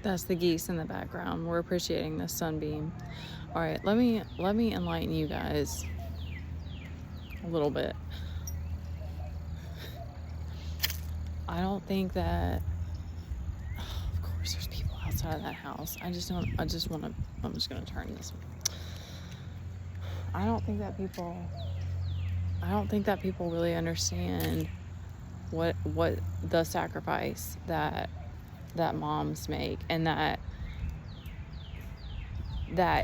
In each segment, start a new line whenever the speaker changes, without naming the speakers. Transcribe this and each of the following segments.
That's the geese in the background. We're appreciating this sunbeam. All right, let me enlighten you guys a little bit. I don't think that, of course there's people outside of that house. I'm just going to turn this. I don't think that people really understand what the sacrifice that moms make, and that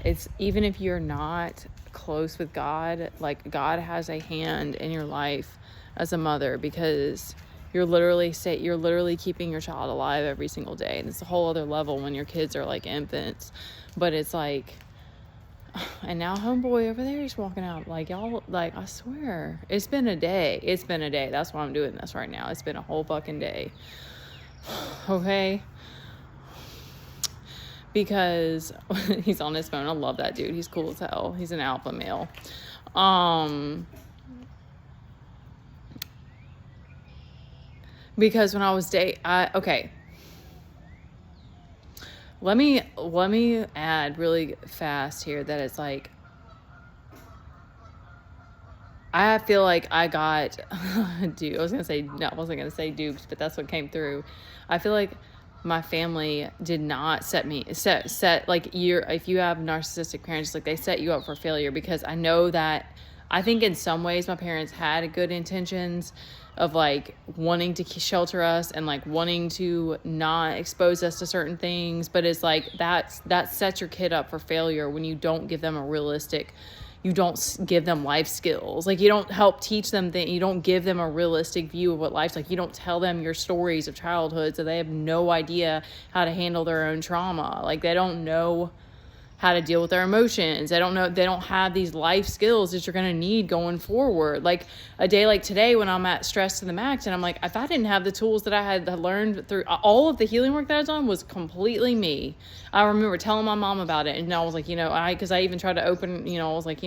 it's, even if you're not close with God, like, God has a hand in your life as a mother, because you're literally keeping your child alive every single day. And it's a whole other level when your kids are like infants. But it's like, and now homeboy over there is walking out, like, y'all, like, I swear it's been a day. That's why I'm doing this right now. It's been a whole fucking day. Okay, because he's on his phone. I love that dude. He's cool as hell. He's an alpha male. Because when I was okay, let me add really fast here that it's like, I feel like I got, dude, I wasn't going to say duped, but that's what came through. I feel like my family did not set like, if you have narcissistic parents, like, they set you up for failure, because I know that, I think in some ways my parents had good intentions of like wanting to shelter us and like wanting to not expose us to certain things. But it's like, that sets your kid up for failure when you don't give them you don't give them life skills. Like, you don't help teach them you don't give them a realistic view of what life's like. You don't tell them your stories of childhood, so they have no idea how to handle their own trauma. Like, they don't know how to deal with their emotions. They don't have these life skills that you're going to need going forward. Like, a day like today when I'm at stress to the max, and I'm like, if I didn't have the tools that I had learned through all of the healing work that I've done, was completely me. I remember telling my mom about it, and I was like, because I even tried to open, I was like,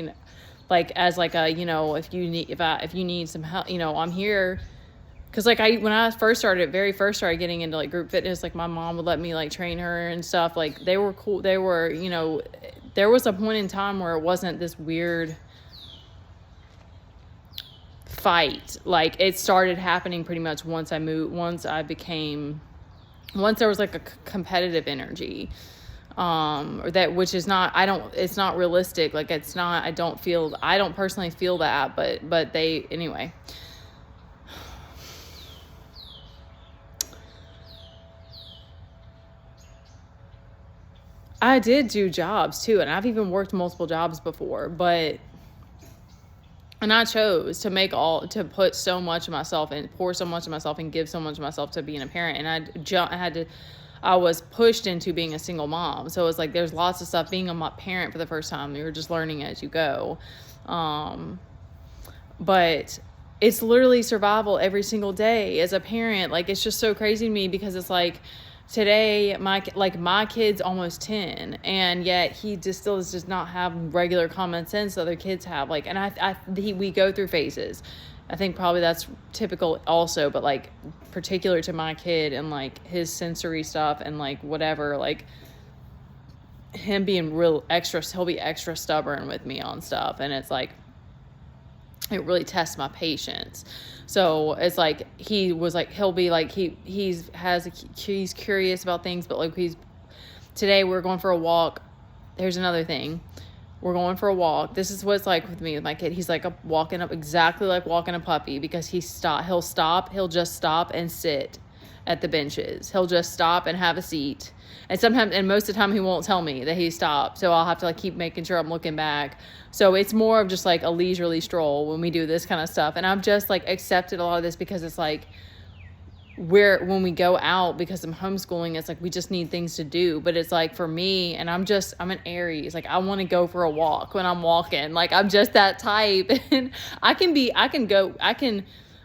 like, as like a, if you need some help, I'm here. Because, like, when I very first started getting into, like, group fitness, like, my mom would let me, like, train her and stuff. Like, they were cool. They were, there was a point in time where it wasn't this weird fight. Like, it started happening pretty much once there was, like, a competitive energy. Which is not, it's not realistic. Like, it's not, I don't personally feel that, but they, anyway. I did do jobs too, and I've even worked multiple jobs before, and I chose to put so much of myself and pour so much of myself and give so much of myself to being a parent. And I was pushed into being a single mom. So it was like, there's lots of stuff being a parent for the first time. You're just learning as you go. But it's literally survival every single day as a parent. Like, it's just so crazy to me, because it's like, today, my kid's almost 10, and yet he just still does not have regular common sense that other kids have. Like, and we go through phases. I think probably that's typical also, but like particular to my kid and like his sensory stuff and like whatever, like him being he'll be extra stubborn with me on stuff, and it's like, it really tests my patience. So it's like, he'll be like, he's curious about things, but like, today we're going for a walk. There's another thing. We're going for a walk. This is what it's like with me, with my kid. He's like walking up exactly like walking a puppy, because he'll just stop and sit at the benches. He'll just stop and have a seat. And most of the time he won't tell me that he stopped. So I'll have to like keep making sure I'm looking back. So it's more of just like a leisurely stroll when we do this kind of stuff. And I've just like accepted a lot of this, because it's like, when we go out, because I'm homeschooling, it's like, we just need things to do. But it's like, for me, and I'm an Aries, like, I want to go for a walk when I'm walking. Like, I'm just that type. And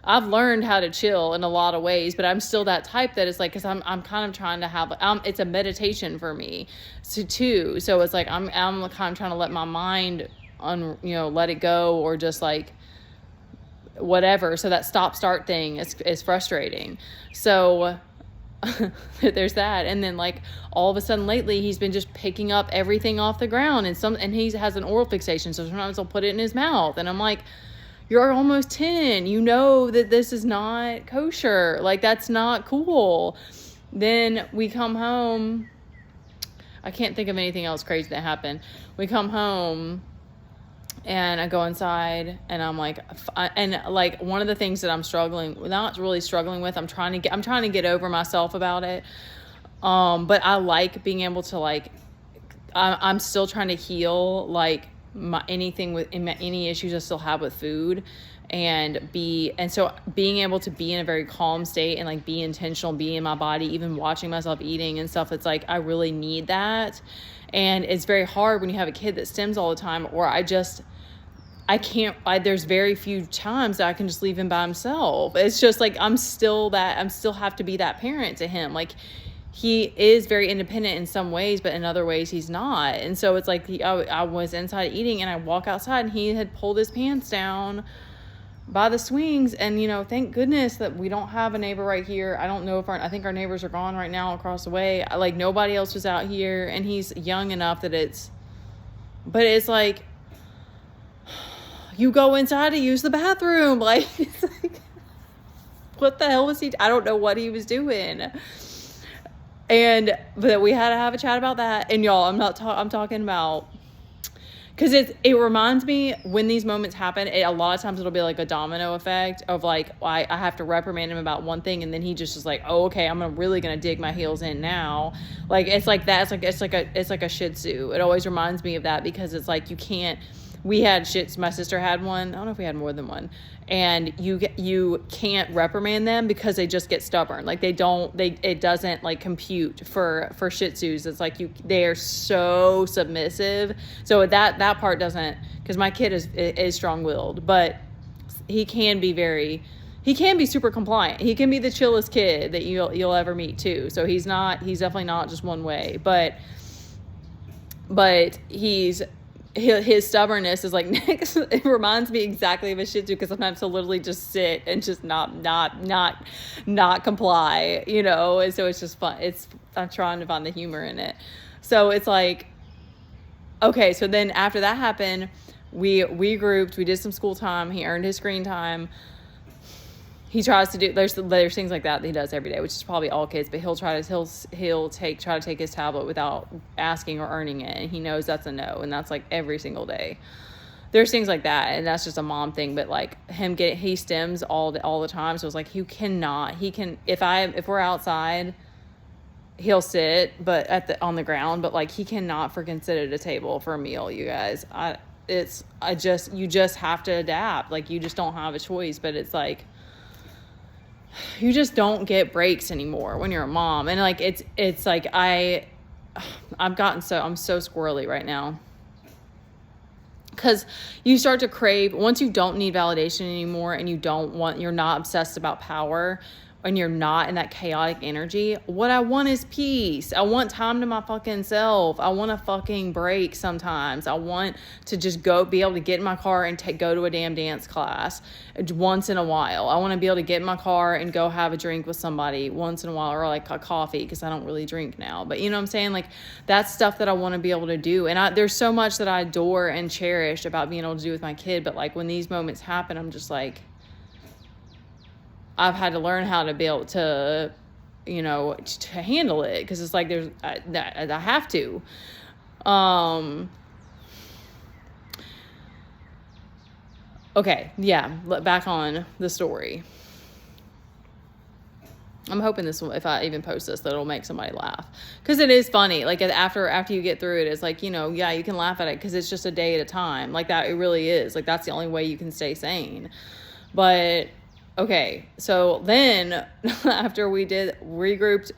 I've learned how to chill in a lot of ways, but I'm still that type that is like, because I'm kind of trying to have, it's a meditation for me, too. So it's like, I'm kind of trying to let my mind let it go, or just like whatever. So that stop start thing is frustrating. So there's that. And then like all of a sudden lately he's been just picking up everything off the ground, and he has an oral fixation, so sometimes he'll put it in his mouth, and I'm like, you're almost 10, you know that this is not kosher, like that's not cool. Then we come home, I can't think of anything else crazy that happened. We come home and I go inside and I'm like, and like one of the things that I'm not really struggling with, I'm trying to get over myself about it. But I like being able to like, I'm still trying to heal like any issues I still have with food, and so being able to be in a very calm state and like be intentional, be in my body, even watching myself eating and stuff. It's like, I really need that. And it's very hard when you have a kid that stims all the time, or there's very few times that I can just leave him by himself. It's just like, I'm still have to be that parent to him. Like, he is very independent in some ways, but in other ways he's not. And so it's like, I was inside eating and I walk outside and he had pulled his pants down by the swings. And, you know, thank goodness that we don't have a neighbor right here. I don't know if I think our neighbors are gone right now across the way. Like, nobody else was out here, and he's young enough that it's like, you go inside to use the bathroom. Like, it's like, what the hell was he? I don't know what he was doing. But we had to have a chat about that. And y'all, I'm talking about, because it reminds me when these moments happen, a lot of times it'll be like a domino effect of like, I have to reprimand him about one thing, and then he just is like, oh, okay, I'm really gonna dig my heels in now. Like, it's like that. It's like a Shih Tzu. It always reminds me of that, because it's like, you can't. We had shits. My sister had one. I don't know if we had more than one. And you can't reprimand them because they just get stubborn. Like, it doesn't like compute for Shih Tzus. It's like they are so submissive. So that part doesn't, because my kid is strong-willed, but he can be super compliant. He can be the chillest kid that you'll ever meet too. So he's definitely not just one way, but his stubbornness is like next. It reminds me exactly of a Shih Tzu, because sometimes he'll literally just sit and just not comply, you know. And so it's just fun. I'm trying to find the humor in it. So it's like, okay. So then after that happened, we regrouped. We did some school time. He earned his screen time. He tries to do, there's things like that he does every day, which is probably all kids, but he'll try to take his tablet without asking or earning it, and he knows that's a no, and that's like every single day. There's things like that, and that's just a mom thing. But like he stims all the time, so it's like, if we're outside, he'll sit on the ground, but like, he cannot freaking sit at a table for a meal, you guys. You just have to adapt. Like, you just don't have a choice. But it's like, you just don't get breaks anymore when you're a mom. And like, it's like, I'm so squirrely right now, because you start to crave, once you don't need validation anymore, and you're not obsessed about power, and you're not in that chaotic energy. What I want is peace. I want time to my fucking self. I want a fucking break sometimes. I want to just be able to get in my car and go to a damn dance class once in a while. I want to be able to get in my car and go have a drink with somebody once in a while, or like a coffee, because I don't really drink now. But you know what I'm saying? Like, that's stuff that I want to be able to do. And there's so much that I adore and cherish about being able to do with my kid. But like, when these moments happen, I'm just like, I've had to learn how to be able to, you know, to handle it, because it's like I have to. Okay, yeah, back on the story. I'm hoping if I even post this, that it'll make somebody laugh, because it is funny. Like, after you get through it, it's like, you know, yeah, you can laugh at it because it's just a day at a time. Like that, it really is. Like, that's the only way you can stay sane. But okay, so then after we regrouped,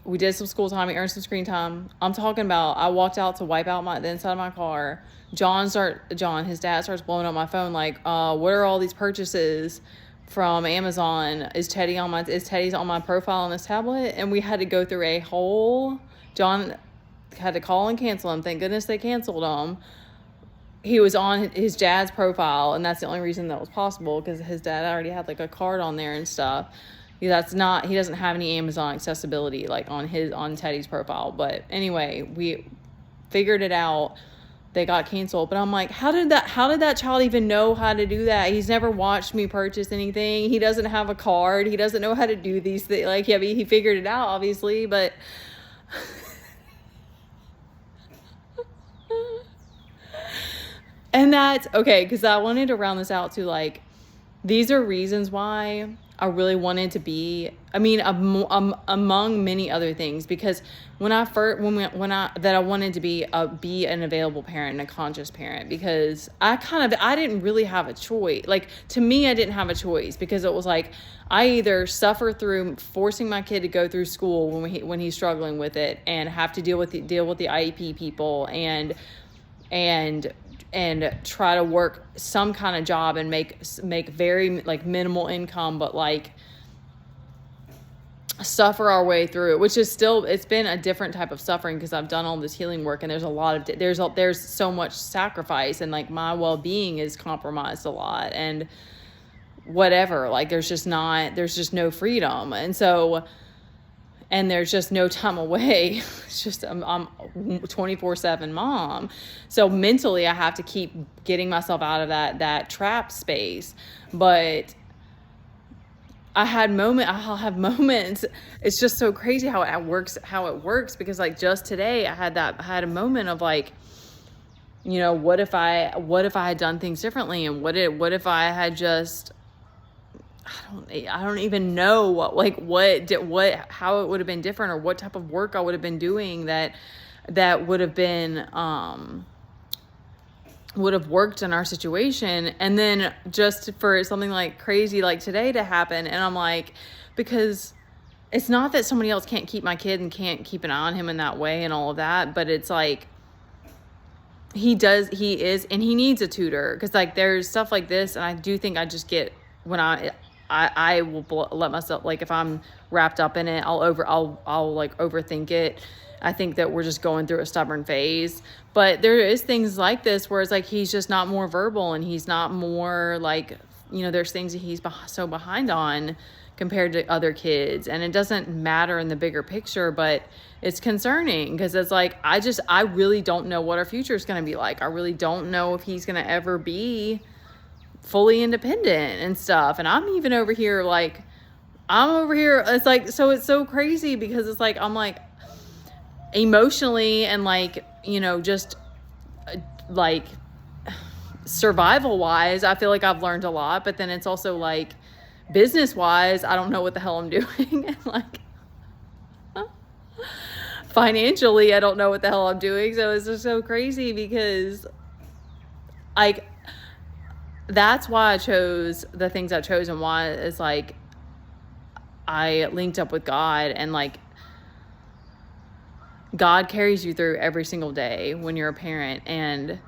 we did some school time, we earned some screen time. I'm talking about, I walked out to wipe out the inside of my car. His dad starts blowing up my phone like, what are all these purchases from Amazon? Is Teddy's on my profile on this tablet? And we had to go through John had to call and cancel him. Thank goodness they canceled him. He was on his dad's profile, and that's the only reason that was possible, because his dad already had like a card on there and stuff. That's not, he doesn't have any Amazon accessibility like on Teddy's profile. But anyway, we figured it out. They got canceled. But I'm like, how did that child even know how to do that? He's never watched me purchase anything. He doesn't have a card. He doesn't know how to do these things. Like, yeah, he figured it out, obviously, but and that's okay, because I wanted to round this out to like, these are reasons why I really wanted to be, I mean, among many other things, because when I wanted to be an available parent and a conscious parent, because I didn't really have a choice. Like, to me, I didn't have a choice, because it was like, I either suffer through forcing my kid to go through school when he's struggling with it, and have to deal with the IEP people, and try to work some kind of job and make very like minimal income, but like suffer our way through it, which is still, it's been a different type of suffering, because I've done all this healing work, and there's so much sacrifice, and like my well-being is compromised a lot, and whatever, like there's just no freedom, and so, and there's just no time away. It's just, I'm 24/7 mom. So mentally I have to keep getting myself out of that trap space. But I'll have moments. It's just so crazy how it works, because like just today I had a moment of like, you know, what if I had done things differently, and what if I had just, I don't even know how it would have been different, or what type of work I would have been doing that would have been, would have worked in our situation. And then just for something like crazy like today to happen, and I'm like, because it's not that somebody else can't keep my kid and can't keep an eye on him in that way and all of that, but it's like, he is, and he needs a tutor, because like there's stuff like this, and I do think I just get, when I will let myself, like if I'm wrapped up in it, I'll like overthink it. I think that we're just going through a stubborn phase, but there is things like this where it's like, he's just not more verbal, and he's not more like, you know, there's things that he's so behind on compared to other kids, and it doesn't matter in the bigger picture, but it's concerning, because it's like, I really don't know what our future is going to be like. I really don't know if he's going to ever be fully independent and stuff. And I'm even over here, like, it's like, so it's so crazy, because it's like, I'm like, emotionally and like, you know, just like survival wise, I feel like I've learned a lot, but then it's also like business wise, I don't know what the hell I'm doing. And like financially, I don't know what the hell I'm doing. So it's just so crazy, because like, that's why I chose the things I chose, and why it's like I linked up with God, and like God carries you through every single day when you're a parent. And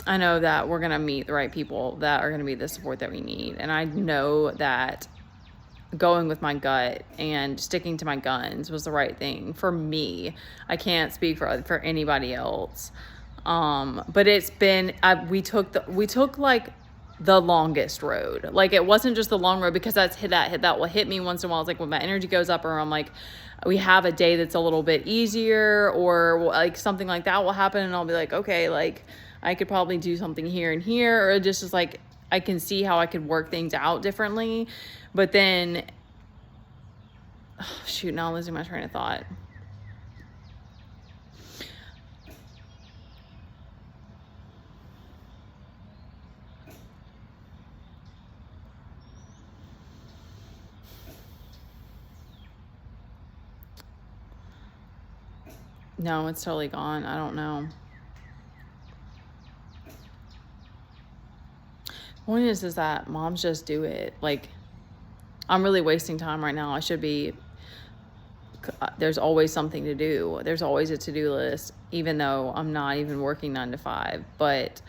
I know that we're going to meet the right people that are going to be the support that we need. And I know that going with my gut and sticking to my guns was the right thing for me. I can't speak for anybody else. But it's been, we took like the longest road. Like, it wasn't just the long road, because that will hit me once in a while. It's like when my energy goes up, or I'm like, we have a day that's a little bit easier, or like something like that will happen, and I'll be like, okay, like I could probably do something here and here, or just like, I can see how I could work things out differently. But then, shoot, now I'm losing my train of thought. No, it's totally gone. I don't know. Point is that moms just do it. Like, I'm really wasting time right now. I should be, there's always something to do. There's always a to-do list, even though I'm not even working 9 to 5. But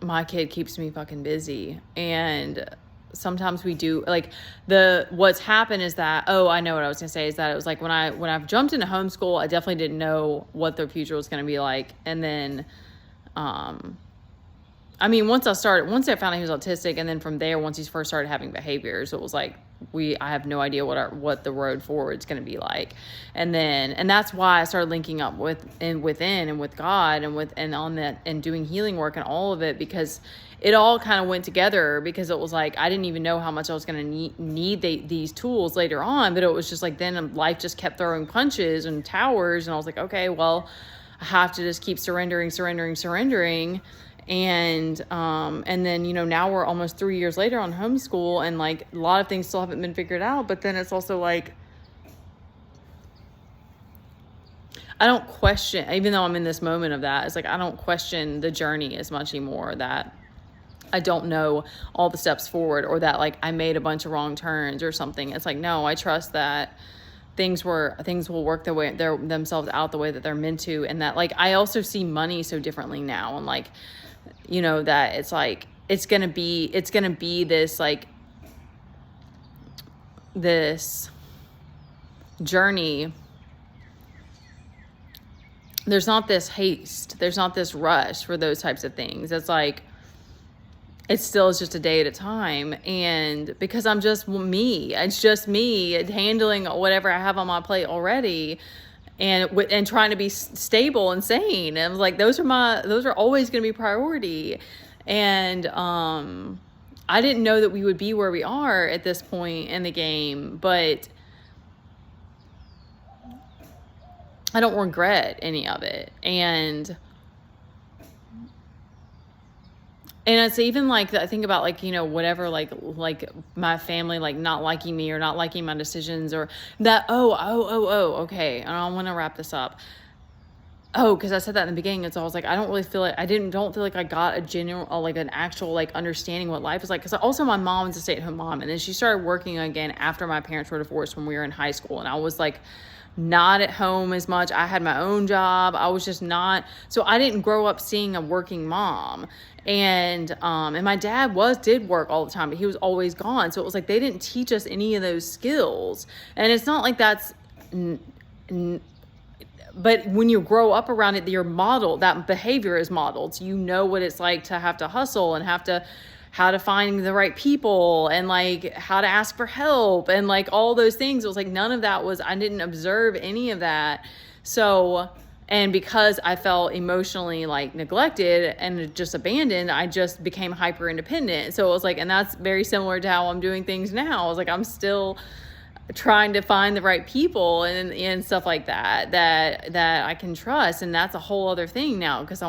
my kid keeps me fucking busy. And sometimes we do, like, what's happened is that, I know what I was gonna say, is that it was like when I've jumped into homeschool, I definitely didn't know what the future was gonna be like. And then I mean, once I found out he was autistic, and then from there, once he first started having behaviors, it was like, I have no idea what the road forward is going to be like. And that's why I started linking up within and with God and on that, and doing healing work and all of it, because it all kind of went together, because it was like, I didn't even know how much I was going to need these tools later on, but it was just like, then life just kept throwing punches and towers. And I was like, okay, well, I have to just keep surrendering. And then, now we're almost 3 years later on homeschool, and like a lot of things still haven't been figured out, but then it's also like, I don't question, even though I'm in this moment of that, it's like, I don't question the journey as much anymore, that I don't know all the steps forward, or that like I made a bunch of wrong turns or something. It's like, no, I trust that things will work themselves out the way that they're meant to. And that, like, I also see money so differently now, and like, that it's like, it's gonna be this, like, this journey. There's not this haste, there's not this rush for those types of things. It's like, it's just a day at a time. And because I'm just me, it's just me handling whatever I have on my plate already, and trying to be stable and sane. And I was like, those are always going to be priority. And I didn't know that we would be where we are at this point in the game, but I don't regret any of it. And it's even like, I think about, like, whatever, like my family, like, not liking me or not liking my decisions, or that, okay. And I want to wrap this up. Because I said that in the beginning. And so I was like, I don't feel like I got a general, like, an actual, like, understanding what life is like. Because also my mom was a stay-at-home mom. And then she started working again after my parents were divorced when we were in high school. And I was like, not at home as much. I had my own job. I was just not, so I didn't grow up seeing a working mom. And my dad did work all the time, but he was always gone. So it was like, they didn't teach us any of those skills. And it's not like that's, but when you grow up around it, that behavior is modeled. So you know what it's like to have to hustle, and how to find the right people, and like how to ask for help, and like all those things. It was like, none of that I didn't observe any of that. So, and because I felt emotionally, like, neglected and just abandoned, I just became hyper independent. So it was like, and that's very similar to how I'm doing things now. I was like, I'm still trying to find the right people and stuff like that I can trust. And that's a whole other thing now, because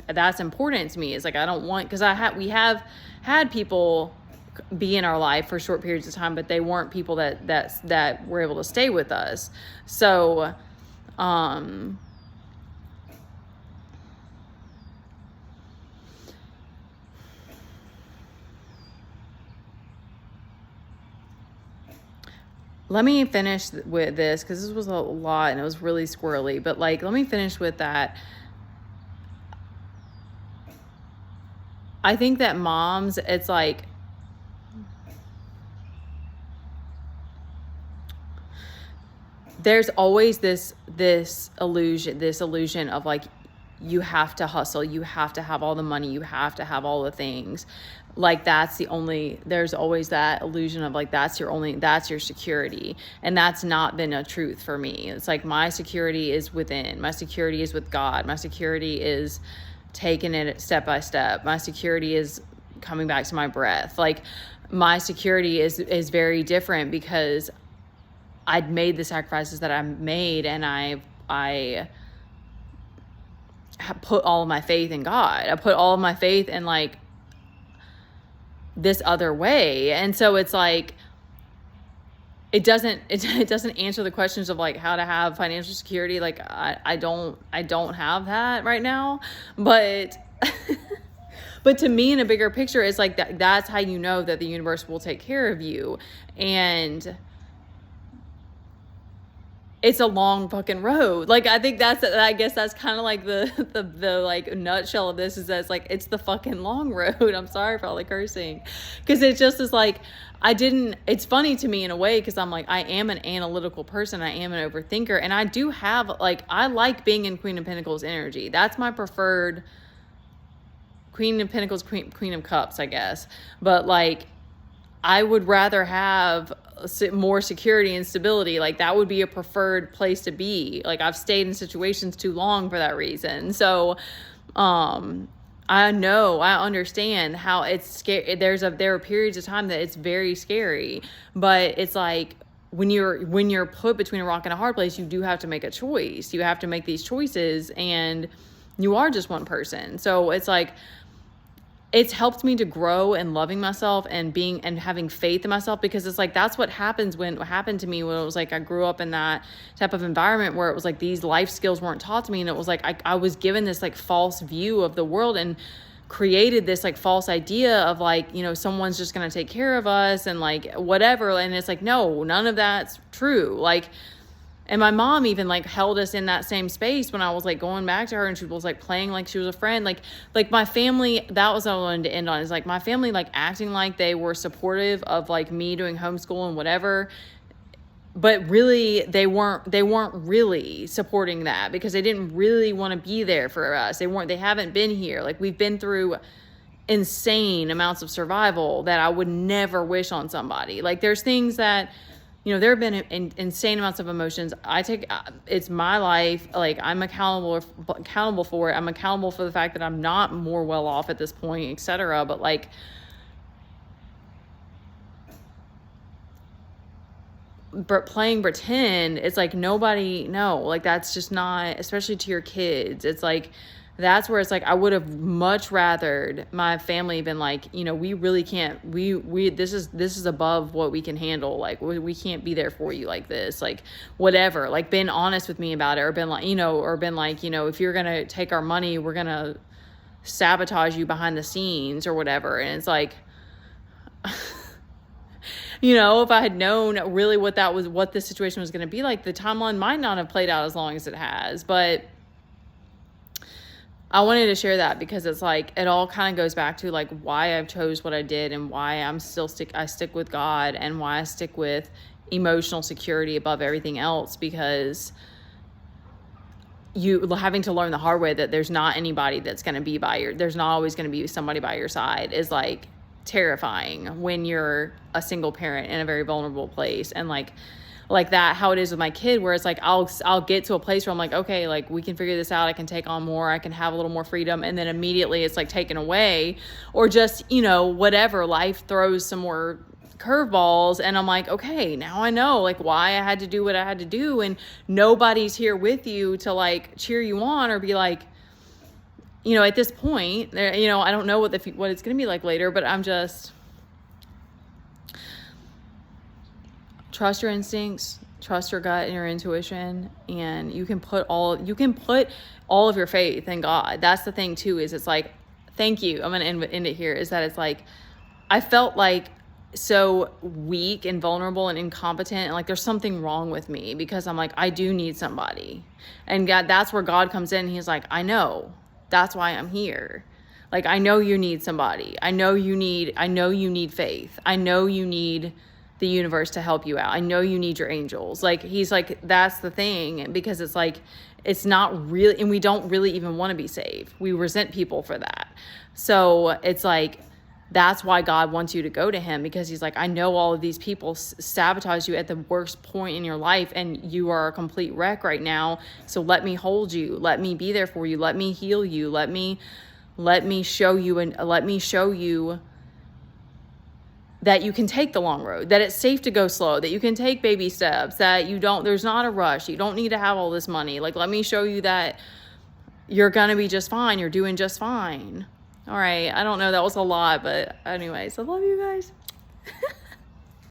that's important to me. It's like, I don't want, because we have had people be in our life for short periods of time, but they weren't people that were able to stay with us. So, let me finish with this, because this was a lot and it was really squirrely, but like, let me finish with that. I think that moms, it's like, there's always this illusion of like, you have to hustle, you have to have all the money, you have to have all the things. Like, there's always that illusion of like, that's your security. And that's not been a truth for me. It's like, my security is within, my security is with God. My security is taking it step by step. My security is coming back to my breath. Like, my security is very different, because I'd made the sacrifices that I made, and I put all of my faith in God. I put all of my faith in like this other way. And so it's like, it doesn't answer the questions of like how to have financial security. Like, I don't have that right now, but but to me, in a bigger picture, it's like that's how you know that the universe will take care of you. And it's a long fucking road. Like, I think I guess that's kind of like the like nutshell of this, is that it's like, it's the fucking long road. I'm sorry for all the cursing. Cause it just is like, it's funny to me in a way, cause I'm like, I am an analytical person. I am an overthinker. And I do have, like, I like being in Queen of Pentacles energy. That's my preferred Queen of Pentacles, Queen of Cups, I guess. But like, I would rather have more security and stability. Like, that would be a preferred place to be. Like, I've stayed in situations too long for that reason. So, I know, I understand how it's scary. There are periods of time that it's very scary, but it's like, when you're put between a rock and a hard place, you do have to make a choice. You have to make these choices, and you are just one person. So it's like, it's helped me to grow and loving myself and having faith in myself, because it's like, that's what happened to me when it was like, I grew up in that type of environment where it was like, these life skills weren't taught to me. And it was like, I was given this like false view of the world, and created this like false idea of like, someone's just going to take care of us and like whatever. And it's like, no, none of that's true. Like, and my mom even like held us in that same space when I was like going back to her, and she was like playing like she was a friend. Like my family, that was what I wanted to end on, is like my family like acting like they were supportive of like me doing homeschool and whatever. But really they weren't really supporting that, because they didn't really want to be there for us. They haven't been here. Like, we've been through insane amounts of survival that I would never wish on somebody. Like, there's things that, there have been insane amounts of emotions. It's my life. Like, I'm accountable for it. I'm accountable for the fact that I'm not more well off at this point, etc. But like, playing pretend, it's like, like, that's just not, especially to your kids. It's like, that's where it's like, I would have much rathered my family been like, we really can't, this is above what we can handle. Like, we can't be there for you like this, like whatever, like been honest with me about it, or been like, if you're going to take our money, we're going to sabotage you behind the scenes or whatever. And it's like, if I had known really what the situation was going to be like, the timeline might not have played out as long as it has. But I wanted to share that, because it's like, it all kind of goes back to like why I chose what I did, and why I stick with God, and why I stick with emotional security above everything else, because you having to learn the hard way that there's not anybody that's going to be there's not always going to be somebody by your side, is like terrifying when you're a single parent in a very vulnerable place. And like that, how it is with my kid, where it's like, I'll get to a place where I'm like, okay, like, we can figure this out. I can take on more. I can have a little more freedom. And then immediately it's like taken away, or just, whatever, life throws some more curveballs. And I'm like, okay, now I know like why I had to do what I had to do. And nobody's here with you to like cheer you on, or be like, at this point, I don't know what it's going to be like later, but I'm just, trust your instincts, trust your gut and your intuition, and you can put all of your faith in God. That's the thing too, is it's like, thank you. I'm going to end it here, is that it's like, I felt like so weak and vulnerable and incompetent, and like there's something wrong with me, because I'm like, I do need somebody. And God, that's where God comes in. He's like, I know, that's why I'm here. Like, I know you need somebody. I know you need faith. I know you need the universe to help you out. I know you need your angels. Like, he's like, that's the thing, because it's like, it's not really, and we don't really even want to be saved. We resent people for that. So it's like, that's why God wants you to go to him, because he's like, I know all of these people sabotage you at the worst point in your life, and you are a complete wreck right now. So let me hold you. Let me be there for you. Let me heal you. Let me show you, and let me show you that you can take the long road, that it's safe to go slow, that you can take baby steps, that there's not a rush. You don't need to have all this money. Like, let me show you that you're going to be just fine. You're doing just fine. All right. I don't know. That was a lot, but anyways, I love you guys.